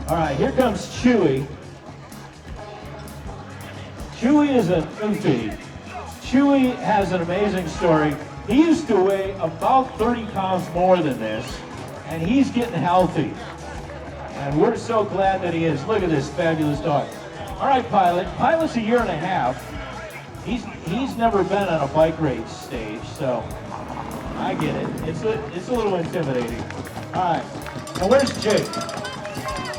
All right, here comes Chewy. Chewy is a newfie. Chewy has an amazing story. He used to weigh about 30 pounds more than this, and he's getting healthy. And we're so glad that he is. Look at this fabulous dog. All right, Pilot. Pilot's a year and a half. He's never been on a bike race stage, so I get it. It's a little intimidating. All right. Now where's Jake?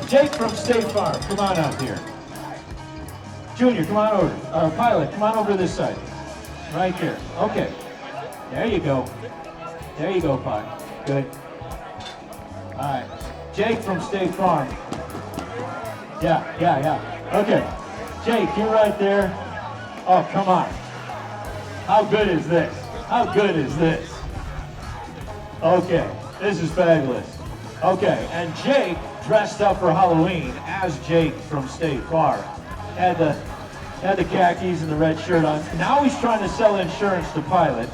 Jake from State Farm. Come on out here. Junior, come on over. Pilot, come on over to this side. Right there. Okay. There you go. There you go, Pilot. Good. All right. Jake from State Farm. Yeah. Okay. Jake, you're right there. Oh, come on. How good is this? How good is this? Okay. This is fabulous. Okay. And Jake dressed up for Halloween as Jake from State Farm. Had the khakis and the red shirt on. Now he's trying to sell insurance to Pilot.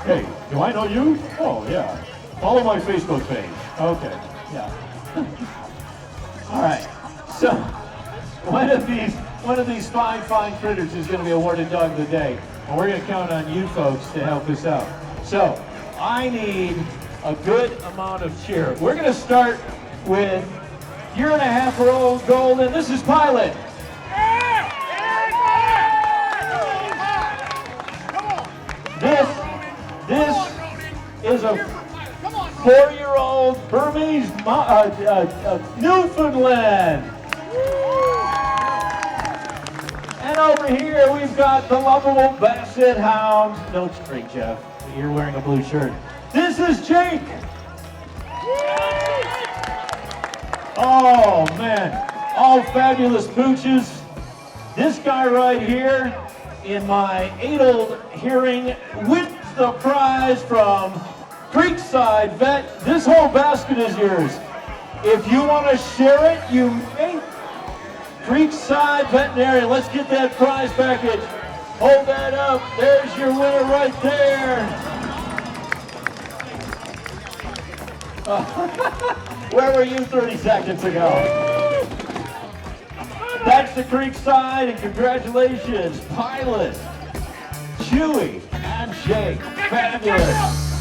Hey, do I know you? Oh, yeah. Follow my Facebook page. Okay, yeah. All right. So, one of these fine critters is going to be awarded Dog of the Day, and we're going to count on you folks to help us out. So, I need a good amount of cheer. We're going to start with year-and-a-half-year-old Golden. This is Pilot. This is a 4-year-old Burmese Newfoundland. And over here we've got the lovable Basset Hound. Don't scream, Jeff. You're wearing a blue shirt. This is Jake. Oh man, all fabulous pooches. This guy right here in my adult hearing wins the prize from Kwik Star Vet. This whole basket is yours. If you want to share it, you may. Kwik Star Veterinarian, let's get that prize package. Hold that up. There's your winner right there. Where were you 30 seconds ago? That's the Kwik Star, and congratulations, Pilot, Chewy, and Jake. Fabulous.